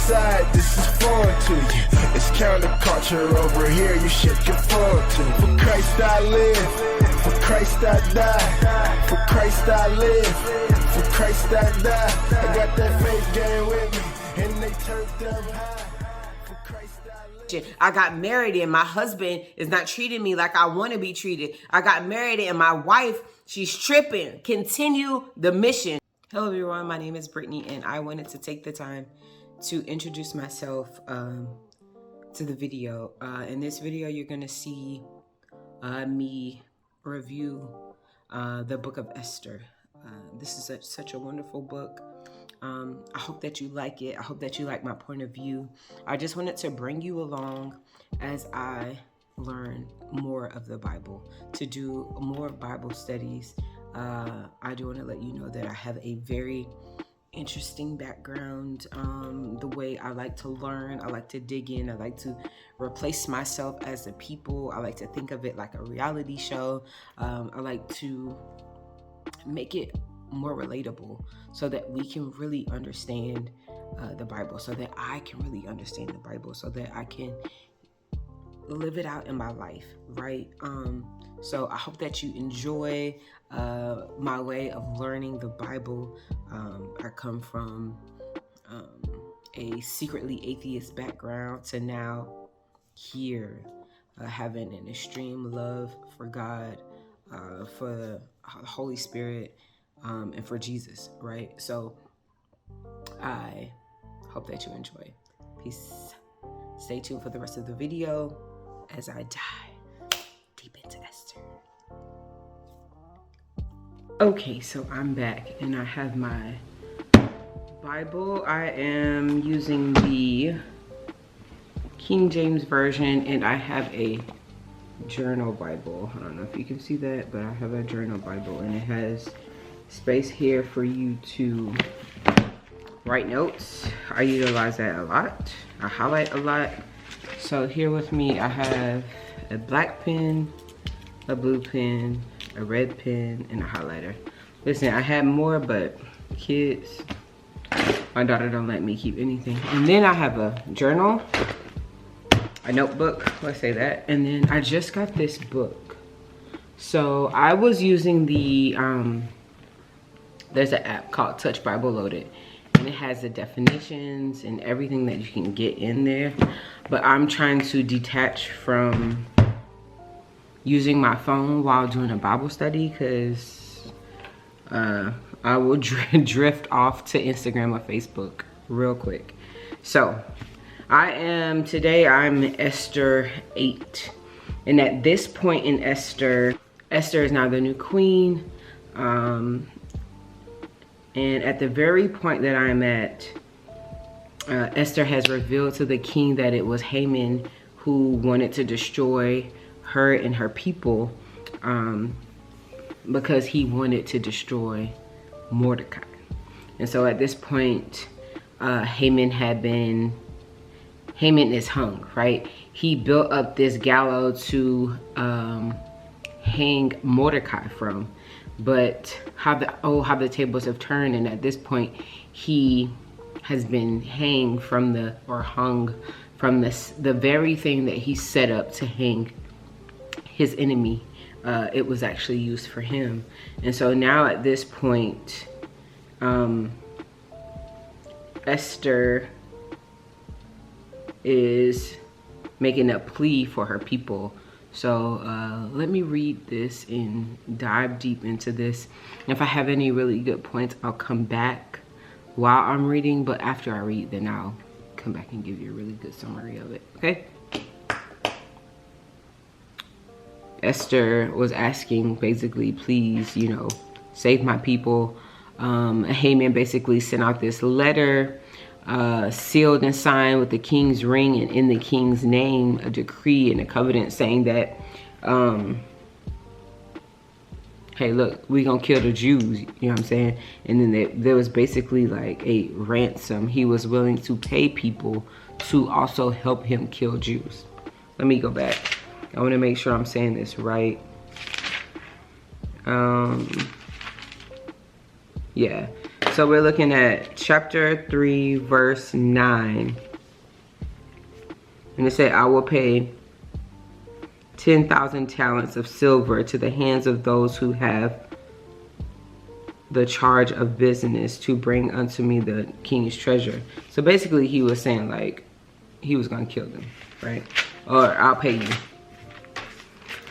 side, this is foreign to you. It's counterculture over here, you should conform to. For Christ I live, for Christ I die. For Christ I live, for Christ I die. I got that faith game with me, and they turned up high. For Christ I live. I got married and my husband is not treating me like I want to be treated. I got married and my wife, she's tripping. Continue the mission. Hello everyone, my name is Brittany and I wanted to take the time to introduce myself to the video. In this video, you're gonna see me review the book of Esther. This is such a wonderful book. I hope that you like it. I hope that you like my point of view. I just wanted to bring you along as I learn more of the Bible, to do more Bible studies. I do want to let you know that I have a very interesting background. The way I like to learn, I like to dig in, I like to replace myself as a people. I like to think of it like a reality show. I like to make it more relatable so that we can really understand the Bible, so that I can really understand the Bible, so that I can live it out in my life, right? So I hope that you enjoy my way of learning the Bible. I come from a secretly atheist background to now here having an extreme love for God, for the Holy Spirit, and for Jesus, right? So I hope that you enjoy. Peace. Stay tuned for the rest of the video as I dive deep into Esther. Okay, so I'm back and I have my Bible. I am using the King James Version and I have a journal Bible. I don't know if you can see that, but I have a journal Bible and it has space here for you to write notes. I utilize that a lot. I highlight a lot. So here with me, I have a black pen, a blue pen, a red pen, and a highlighter. Listen, I had more, but kids, my daughter don't let me keep anything. And then I have a journal, a notebook, let's say that. And then I just got this book. So I was using the, there's an app called Touch Bible Loaded. And it has the definitions and everything that you can get in there. But I'm trying to detach from using my phone while doing a Bible study because I will drift off to Instagram or Facebook real quick. So today I'm in Esther 8. And at this point in Esther is now the new queen. And at the very point that I'm at, Esther has revealed to the king that it was Haman who wanted to destroy her and her people because he wanted to destroy Mordecai. And so at this point, Haman is hung, right? He built up this gallows to hang Mordecai from. But how the tables have turned, and at this point he has been hung from the very thing that he set up to hang his enemy. It was actually used for him. And so now at this point, Esther is making a plea for her people. So let me read this and dive deep into this. If I have any really good points, I'll come back while I'm reading, but after I read, then I'll come back and give you a really good summary of it, okay? Esther was asking, basically, please, save my people. Haman basically sent out this letter, sealed and signed with the king's ring and in the king's name, a decree and a covenant saying that, hey, look, we gonna kill the Jews, you know what I'm saying? And then there was basically like a ransom. He was willing to pay people to also help him kill Jews. Let me go back. I wanna make sure I'm saying this right. Yeah. So we're looking at chapter 3, verse 9. And it said, I will pay 10,000 talents of silver to the hands of those who have the charge of business to bring unto me the king's treasure. So basically he was saying like he was gonna kill them, right? Or I'll pay you.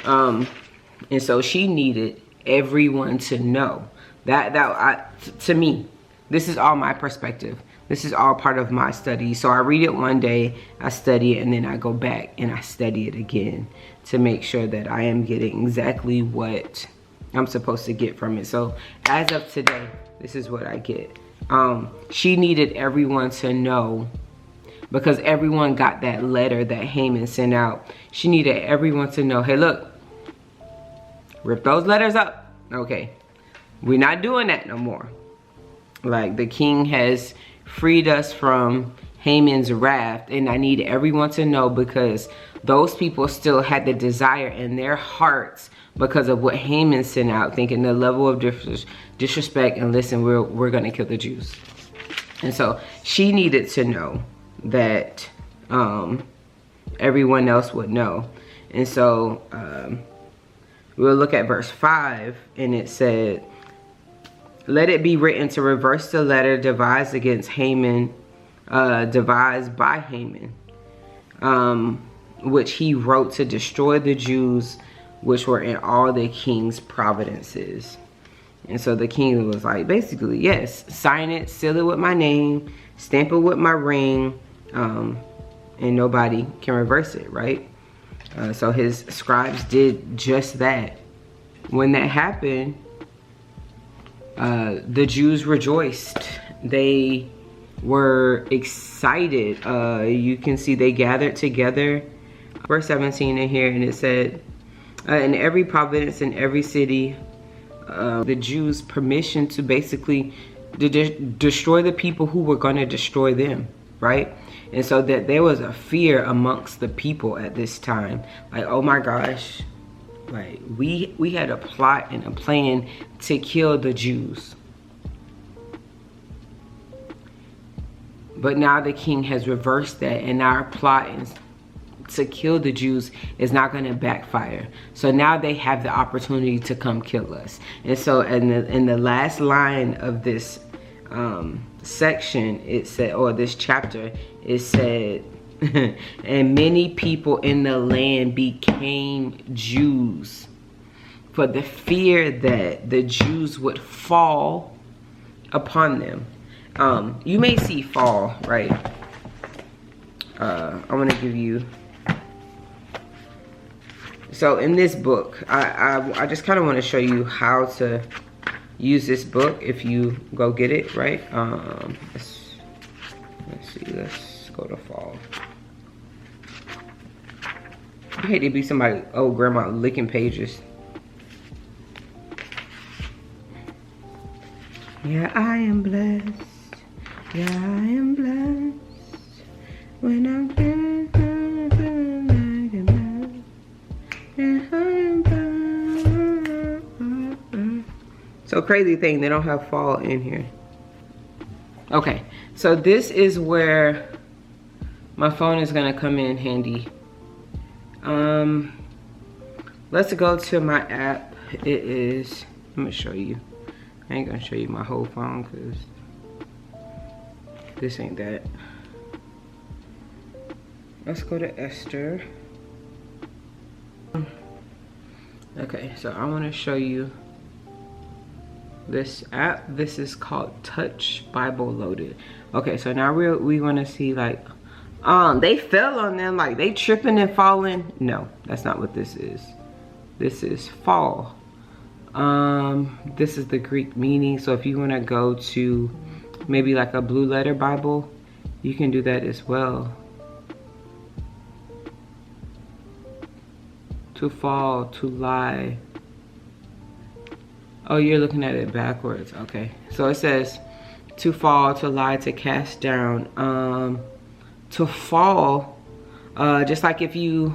And so she needed everyone to know to me, this is all my perspective. This is all part of my study. So I read it one day, I study it, and then I go back and I study it again to make sure that I am getting exactly what I'm supposed to get from it. So as of today, this is what I get. She needed everyone to know, because everyone got that letter that Haman sent out. She needed everyone to know, hey, look, rip those letters up. Okay, we're not doing that no more. Like, the king has freed us from Haman's wrath, and I need everyone to know, because those people still had the desire in their hearts because of what Haman sent out, thinking the level of disrespect, and listen, we're gonna kill the Jews. And so she needed to know that everyone else would know. And so we'll look at verse 5, and it said, let it be written to reverse the letter devised against Haman, devised by Haman, which he wrote to destroy the Jews which were in all the king's providences. And so the king was like, basically, yes, sign it, seal it with my name, stamp it with my ring, and nobody can reverse it, right? So his scribes did just that. When that happened, the Jews rejoiced. They were excited. You can see they gathered together. Verse 17 in here, and it said, in every province, in every city, the Jews permission to basically destroy the people who were going to destroy them, right? And so that there was a fear amongst the people at this time. Like, oh my gosh, like we had a plot and a plan to kill the Jews. But now the king has reversed that, and our plot to kill the Jews is not going to backfire. So now they have the opportunity to come kill us. And so in the last line of this section, it said, or this chapter, it said, and many people in the land became Jews for the fear that the Jews would fall upon them. You may see fall, right? I want to give you, so in this book, I just kind of want to show you how to use this book if you go get it, right? Let's see, let's go to fall. I hate to be somebody, oh, grandma licking pages. Yeah, I am blessed. Yeah, I am blessed. When I'm feeling like a man. Yeah, I am blessed. So crazy thing, they don't have fall in here. Okay, so this is where my phone is gonna come in handy. Let's go to my app. It is, I'm gonna show you. I ain't gonna show you my whole phone because this ain't that. Let's go to Esther. Okay, so I wanna show you this app. This is called Touch Bible Loaded. Okay, so now we wanna see, like, they fell on them, like they tripping and falling. No, that's not what this is. This is fall. This is the Greek meaning. So if you want to go to maybe like a blue letter Bible, you can do that as well. To fall, to lie. Oh, you're looking at it backwards. Okay, so it says to fall, to lie, to cast down. To fall, just like if you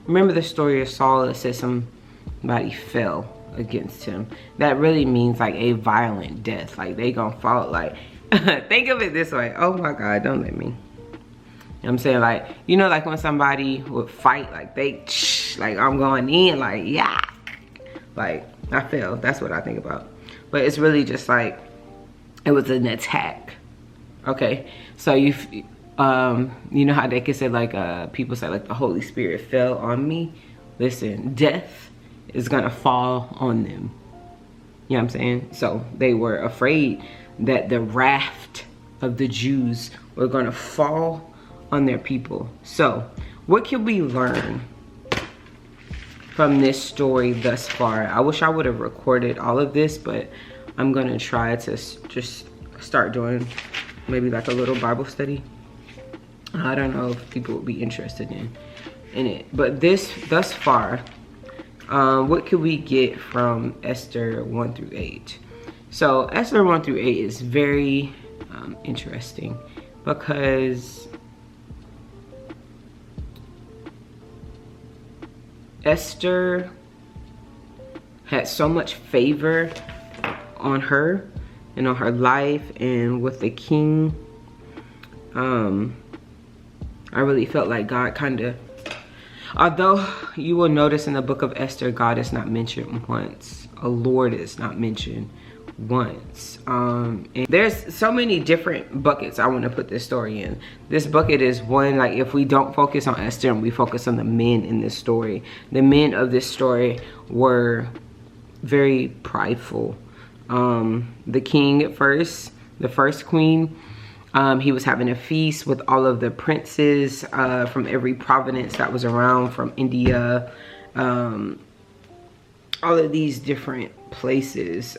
remember the story of Saul, it says somebody fell. against him. That really means like a violent death. Like they gonna fall like, think of it this way. Oh my God, don't let me. You know what I'm saying? Like, you know, like when somebody would fight, like they, like I'm going in, like, yeah. Like, I feel, that's what I think about. But it's really just like, it was an attack. Okay, so you know how they can say like, people say like the Holy Spirit fell on me. Listen, death is gonna fall on them. You know what I'm saying? So they were afraid that the wrath of the Jews were gonna fall on their people. So what can we learn from this story thus far? I wish I would have recorded all of this, but I'm gonna try to just start doing maybe like a little Bible study. I don't know if people would be interested in it, but this thus far, what could we get from Esther 1 through 8? So Esther 1 through 8 is very interesting because Esther had so much favor on her and on her life and with the king. I really felt like God kind of, although you will notice in the book of Esther, God is not mentioned once. A Lord is not mentioned once. And there's so many different buckets I want to put this story in. This bucket is one, like if we don't focus on Esther and we focus on the men in this story, the men of this story were very prideful. The king at first, the first queen, he was having a feast with all of the princes from every province that was around, from India, all of these different places,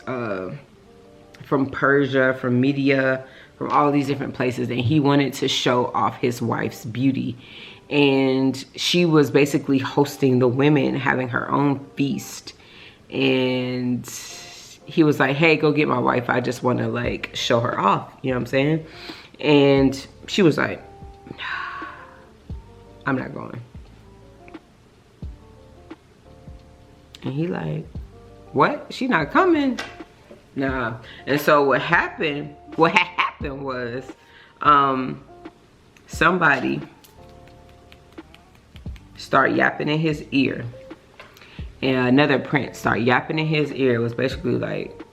from Persia, from Media, from all these different places. And he wanted to show off his wife's beauty. And she was basically hosting the women, having her own feast. And he was like, hey, go get my wife. I just want to like show her off. You know what I'm saying? And she was like, nah, I'm not going. And he like, what? She not coming? Nah. And so what happened was somebody start yapping in his ear. And another prince started yapping in his ear. It was basically like,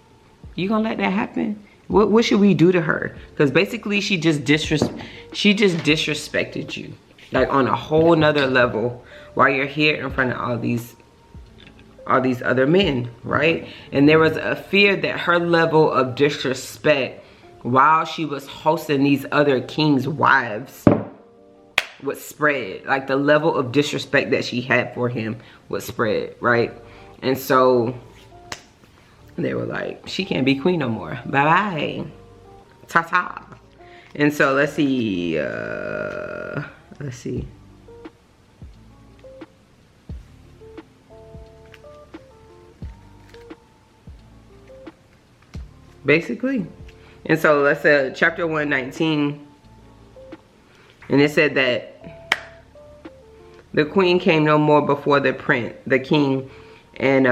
you gonna let that happen? What should we do to her? Because basically she just disrespected you, like on a whole nother level, while you're here in front of all these other men, right? And there was a fear that her level of disrespect while she was hosting these other kings' wives would spread. Like the level of disrespect that she had for him would spread, right? And so they were like, she can't be queen no more. Bye-bye. Ta-ta. And so let's see. Basically. And so let's say chapter 119. And it said that the queen came no more before the king. And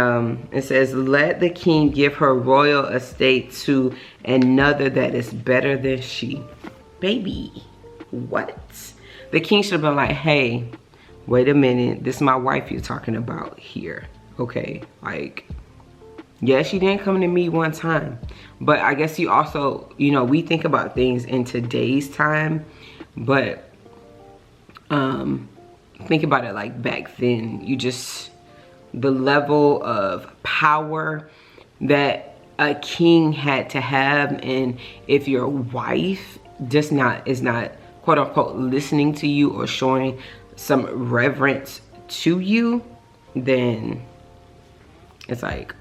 it says, let the king give her royal estate to another that is better than she. Baby, what? The king should have been like, hey, wait a minute. This is my wife you're talking about here. Okay, like, yeah, she didn't come to me one time. But I guess you also, you know, we think about things in today's time. But think about it like back then. You just, the level of power that a king had to have, and if your wife is not quote unquote listening to you or showing some reverence to you, then it's like,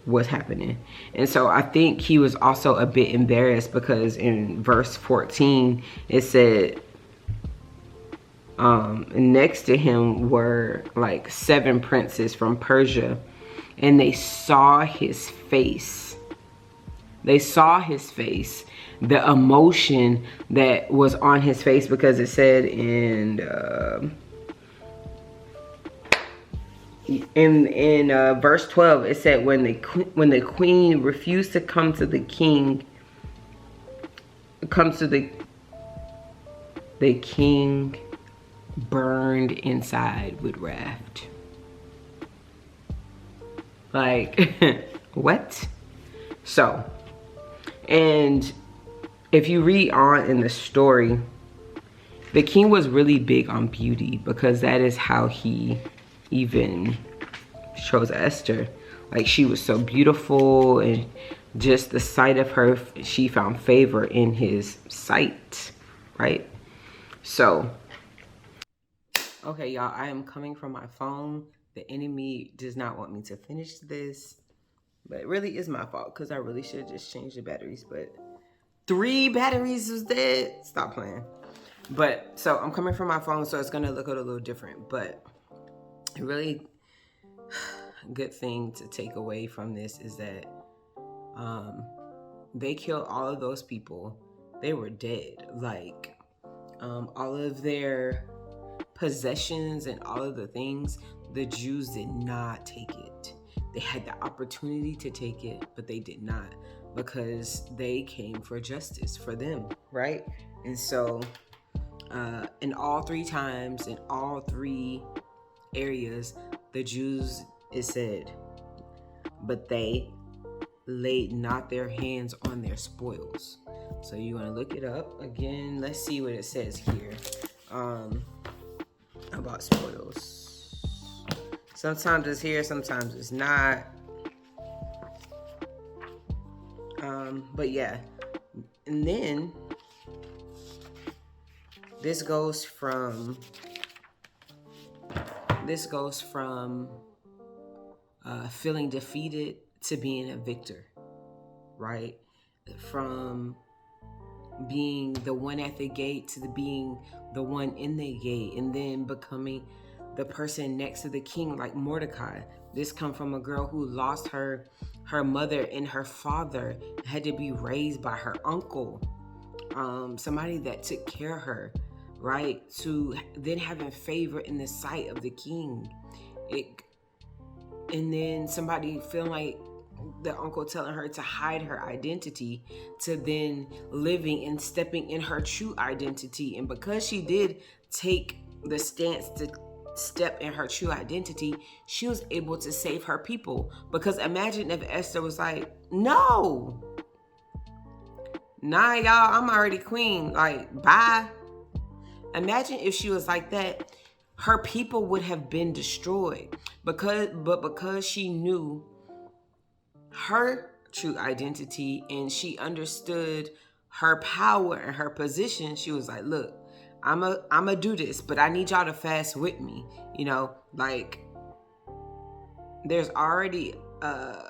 what's happening? And so I think he was also a bit embarrassed because in verse 14 it said next to him were like 7 princes from Persia, and they saw his face. They saw his face, the emotion that was on his face, because it said in in verse 12, it said when the queen refused to come to the king, the king burned inside with wrath. Like, what? So, and if you read on in the story, the king was really big on beauty, because that is how he even chose Esther. Like, she was so beautiful, and just the sight of her, she found favor in his sight, right? So, okay, y'all, I am coming from my phone. The enemy does not want me to finish this, but it really is my fault, because I really should have just changed the batteries, but 3 batteries was dead. Stop playing. But so I'm coming from my phone, so it's gonna look a little different, but a really good thing to take away from this is that they killed all of those people. They were dead. Like, all of their possessions and all of the things, the Jews did not take it. They had the opportunity to take it, but they did not, because they came for justice for them, right? And so in all 3 times, in all 3 areas, the Jews, it said, but they laid not their hands on their spoils. So you want to look it up again. Let's see what it says here about spoils. Sometimes it's here, sometimes it's not. But yeah, and then this goes from feeling defeated to being a victor, right? From being the one at the gate to being the one in the gate, and then becoming the person next to the king, like Mordecai. This come from a girl who lost her mother and her father, had to be raised by her uncle, somebody that took care of her, right? To then having favor in the sight of the king. And then somebody feeling like the uncle telling her to hide her identity, to then living and stepping in her true identity. And because she did take the stance to step in her true identity, she was able to save her people. Because imagine if Esther was like, no, nah, y'all, I'm already queen, like, bye. Imagine if she was like that, her people would have been destroyed. Because she knew her true identity and she understood her power and her position, she was like, look, I'm a do this, but I need y'all to fast with me. You know, like, there's already a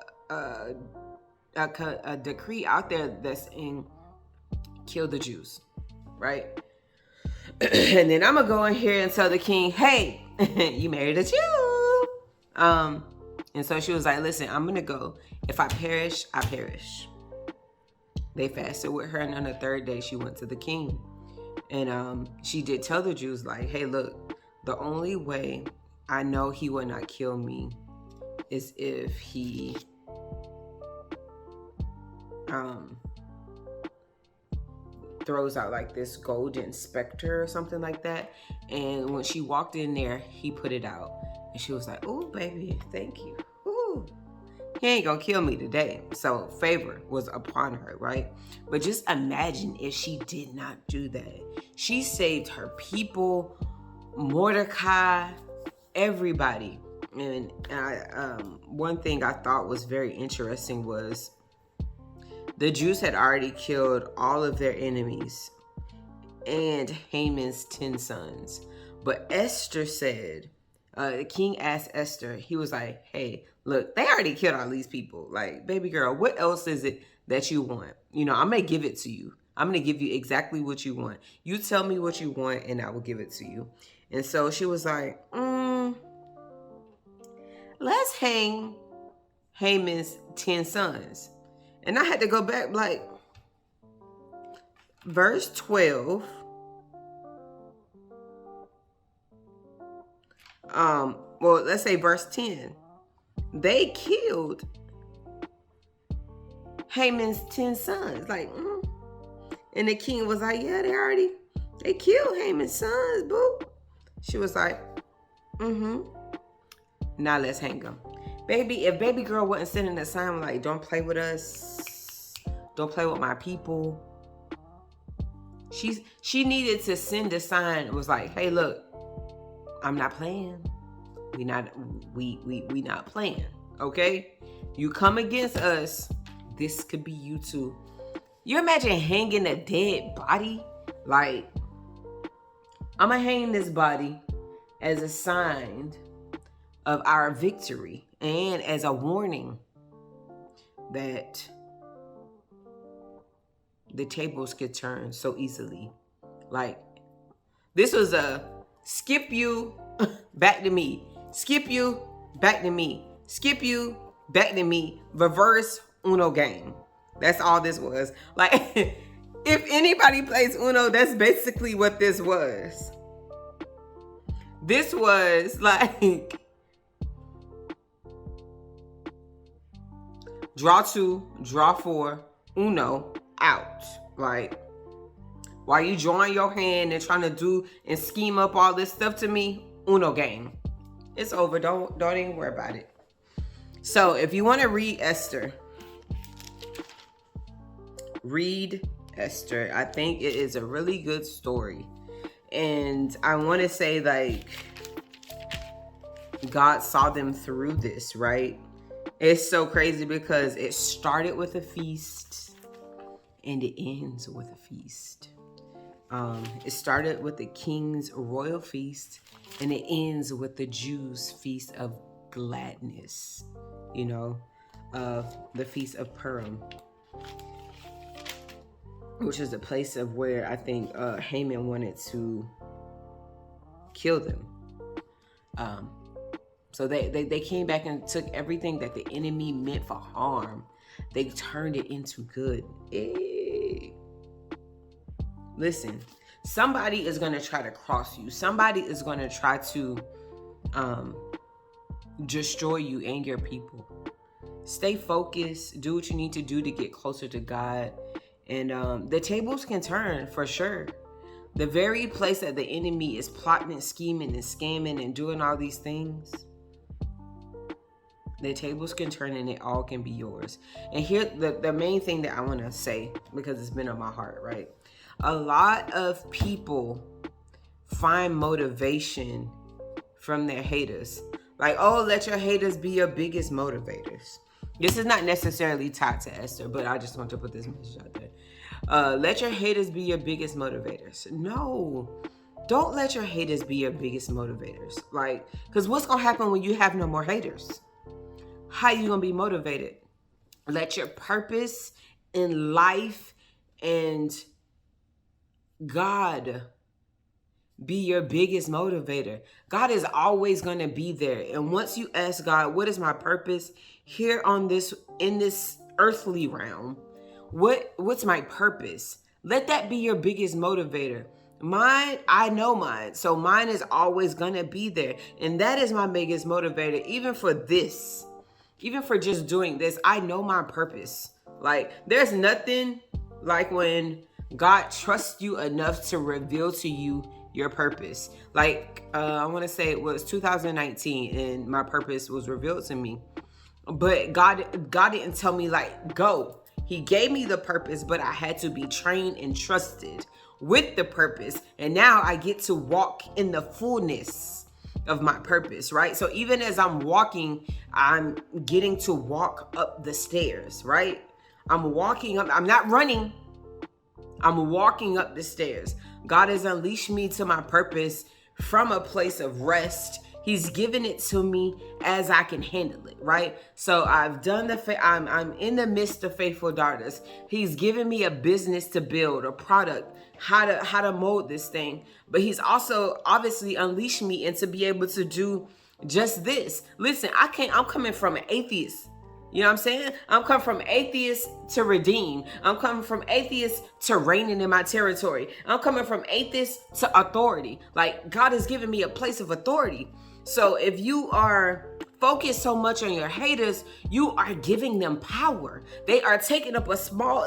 decree out there that's in kill the Jews, right? And then I'm gonna go in here and tell the king, hey, you married a Jew. And so she was like, listen, I'm gonna go. If I perish, I perish. They fasted with her, and on the 3rd day she went to the king. And she did tell the Jews, like, hey, look, the only way I know he will not kill me is if he throws out like this golden specter or something like that. And when she walked in there, he put it out. And she was like, oh, baby, thank you. Ooh, he ain't gonna kill me today. So favor was upon her, right? But just imagine if she did not do that. She saved her people, Mordecai, everybody. And one thing I thought was very interesting was the Jews had already killed all of their enemies and Haman's 10 sons. But Esther said, the king asked Esther, he was like, hey, look, they already killed all these people. Like, baby girl, what else is it that you want? You know, I'm going to give it to you. I'm going to give you exactly what you want. You tell me what you want and I will give it to you. And so she was like, let's hang Haman's 10 sons. And I had to go back, like, verse 12. well, let's say verse 10. They killed Haman's 10 sons. Like, and the king was like, yeah, they killed Haman's sons, boo. She was like, now let's hang them. Baby, if baby girl wasn't sending a sign like, don't play with us, don't play with my people, she needed to send a sign. It was like, hey, look, I'm not playing. We not playing. Okay? You come against us, this could be you too. You imagine hanging a dead body? Like, I'm gonna hang this body as a sign of our victory and as a warning that the tables could turn so easily. Like, this was a skip you, back to me. Skip you, back to me. Skip you, back to me. Reverse Uno game. That's all this was. Like, if anybody plays Uno, that's basically what this was. This was like draw 2, draw 4, Uno, out. Like, while you drawing your hand and trying to do and scheme up all this stuff to me, Uno game. It's over. Don't even worry about it. So if you want to read Esther, read Esther. I think it is a really good story. And I want to say, like, God saw them through this, right? It's so crazy because it started with a feast and it ends with a feast. It started with the king's royal feast and it ends with the Jews' feast of gladness, the feast of Purim, which is a place of where I think Haman wanted to kill them. So they came back and took everything that the enemy meant for harm. They turned it into good. Listen, somebody is going to try to cross you. Somebody is going to try to destroy you and your people. Stay focused. Do what you need to do to get closer to God. And the tables can turn for sure. The very place that the enemy is plotting and scheming and scamming and doing all these things, the tables can turn and it all can be yours. And here, the main thing that I want to say, because it's been on my heart, right? A lot of people find motivation from their haters. Like, oh, let your haters be your biggest motivators. This is not necessarily tied to Esther, but I just want to put this message out there. Let your haters be your biggest motivators. No, don't let your haters be your biggest motivators. Like, because what's going to happen when you have no more haters? How you going to be motivated? Let your purpose in life and God be your biggest motivator. God is always going to be there. And once you ask God, what is my purpose here on this, in this earthly realm? What's my purpose? Let that be your biggest motivator. Mine, I know mine. So mine is always going to be there. And that is my biggest motivator. Even for this, even for just doing this, I know my purpose. Like, there's nothing like when God trusts you enough to reveal to you your purpose. Like, I want to say it was 2019 and my purpose was revealed to me. But God didn't tell me, like, go. He gave me the purpose, but I had to be trained and trusted with the purpose. And now I get to walk in the fullness of my purpose, right? So even as I'm walking, I'm getting to walk up the stairs, right? I'm walking up. I'm not running. I'm walking up the stairs. God has unleashed me to my purpose from a place of rest. He's given it to me as I can handle it, right? So I've done I'm in the midst of faithful daughters. He's given me a business to build, a product, how to mold this thing. But he's also obviously unleashed me and to be able to do just this. Listen, I'm coming from an atheist. You know what I'm saying? I'm coming from atheist to redeem. I'm coming from atheist to reigning in my territory. I'm coming from atheist to authority. Like, God has given me a place of authority. So if you are focused so much on your haters, you are giving them power. They are taking up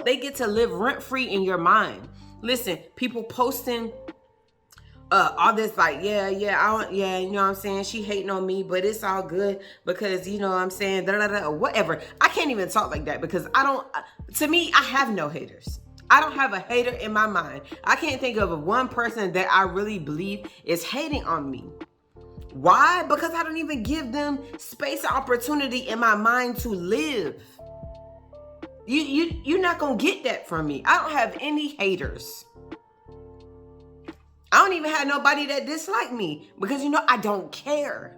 they get to live rent free in your mind. Listen, people posting all this like, you know what I'm saying? She hating on me, but it's all good because, you know what I'm saying? Whatever. I can't even talk like that because to me, I have no haters. I don't have a hater in my mind. I can't think of one person that I really believe is hating on me. Why? Because I don't even give them space and opportunity in my mind to live. You're not going to get that from me. I don't have any haters. I don't even have nobody that dislike me because, I don't care.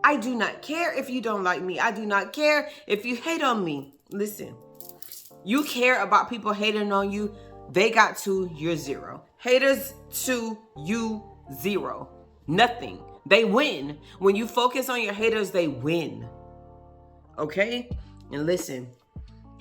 I do not care if you don't like me. I do not care if you hate on me. Listen, you care about people hating on you. They got to, you're zero. Haters to you, zero. Nothing. They win. When you focus on your haters, they win. Okay? And listen,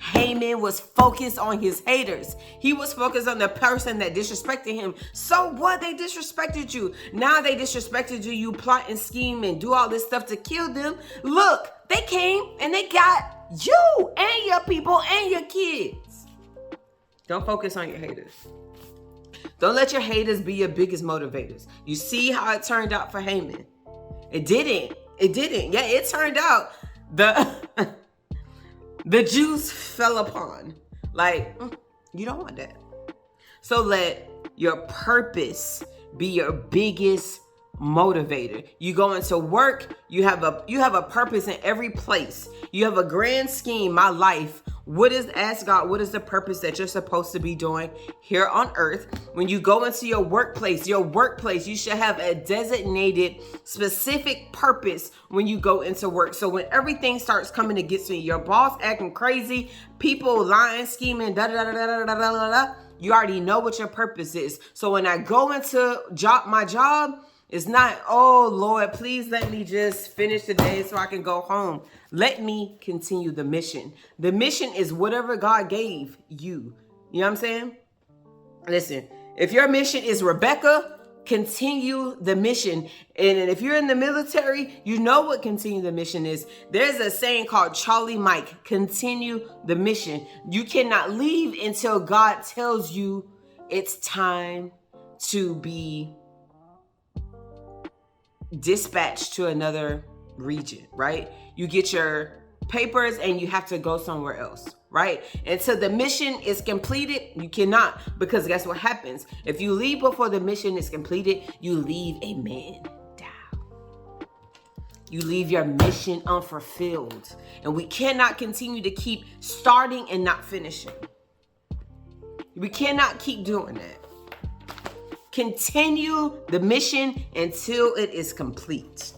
Haman was focused on his haters. He was focused on the person that disrespected him. So what? They disrespected you. Now they disrespected you. You plot and scheme and do all this stuff to kill them. Look, they came and they got you and your people and your kids. Don't focus on your haters. Don't let your haters be your biggest motivators. You see how it turned out for Haman. It didn't. Yeah, it turned out the Jews fell upon. Like, you don't want that. So let your purpose be your biggest motivator. You go into work, you have a purpose in every place. You have a grand scheme, my life. Ask God, what is the purpose that you're supposed to be doing here on earth? When you go into your workplace, you should have a designated, specific purpose when you go into work. So when everything starts coming against me, your boss acting crazy, people lying, scheming, you already know what your purpose is. So when I go into my job, it's not, oh Lord, please let me just finish the day so I can go home. Let me continue the mission. The mission is whatever God gave you. You know what I'm saying? Listen, if your mission is Rebecca, continue the mission. And if you're in the military, you know what continue the mission is. There's a saying called Charlie Mike, continue the mission. You cannot leave until God tells you it's time to be dispatched to another region, right? You get your papers and you have to go somewhere else, right? Until the mission is completed, you cannot, because guess what happens? If you leave before the mission is completed, you leave a man down. You leave your mission unfulfilled. And we cannot continue to keep starting and not finishing. We cannot keep doing that. Continue the mission until it is complete.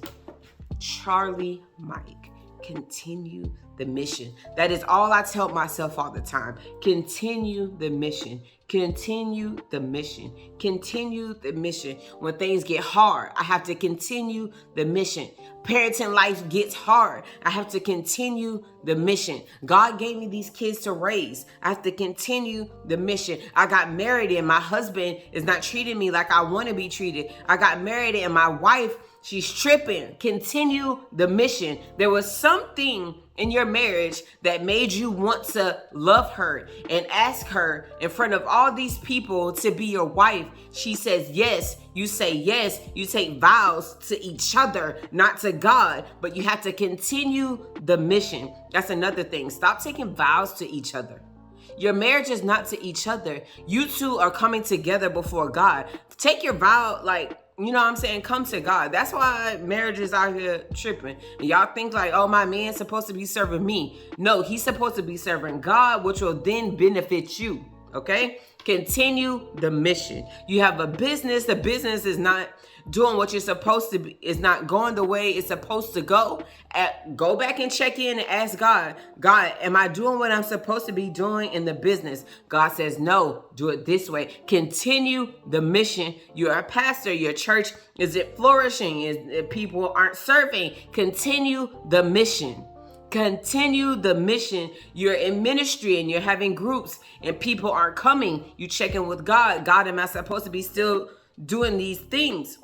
Charlie Mike, continue the mission. That is all I tell myself all the time. Continue the mission. Continue the mission. Continue the mission. When things get hard, I have to continue the mission. Parenting life gets hard. I have to continue the mission. God gave me these kids to raise. I have to continue the mission. I got married and my husband is not treating me like I want to be treated. I got married and my wife, she's tripping. Continue the mission. There was something in your marriage that made you want to love her and ask her in front of all these people to be your wife. She says yes. You say yes. You take vows to each other, not to God, but you have to continue the mission. That's another thing. Stop taking vows to each other. Your marriage is not to each other. You two are coming together before God. Take your vow, you know what I'm saying? Come to God. That's why marriages out here tripping. And y'all think like, oh, my man's supposed to be serving me. No, he's supposed to be serving God, which will then benefit you. Okay? Continue the mission. You have a business. The business is not doing what you're supposed to be. It's not going the way it's supposed to go. Go back and check in and ask God, am I doing what I'm supposed to be doing in the business? God says, no, do it this way. Continue the mission. You're a pastor. Your church, is it flourishing? Is people aren't serving? Continue the mission. Continue the mission. You're in ministry and you're having groups and people aren't coming. You check in with God. God, am I supposed to be still doing these things?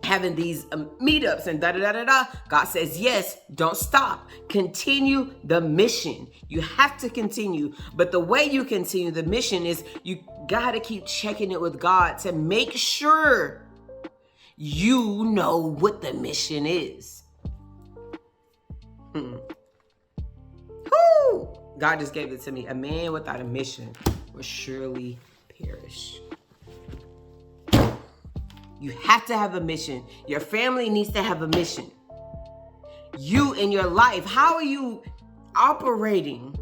having these meetups and da-da-da-da-da. God says, yes, don't stop. Continue the mission. You have to continue. But the way you continue the mission is you got to keep checking it with God to make sure you know what the mission is. Woo! God just gave it to me. A man without a mission will surely perish. You have to have a mission. Your family needs to have a mission. You in your life, how are you operating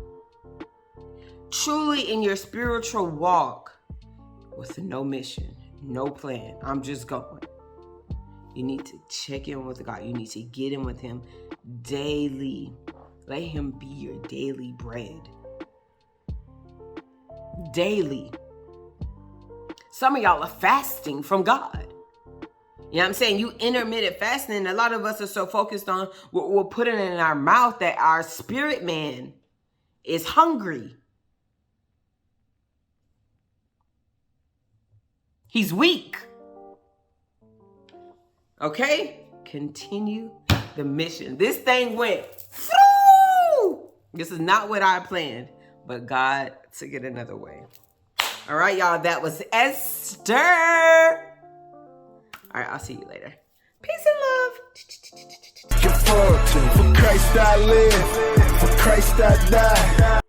truly in your spiritual walk with no mission, no plan? I'm just going. You need to check in with God. You need to get in with him daily. Let him be your daily bread. Daily. Some of y'all are fasting from God. You know what I'm saying? You intermittent fasting. A lot of us are so focused on what we're putting in our mouth that our spirit man is hungry. He's weak. Okay? Continue the mission. This thing went through. This is not what I planned, but God took it another way. All right, y'all. That was Esther. All right, I'll see you later. Peace and love. For Christ I live, for Christ I die.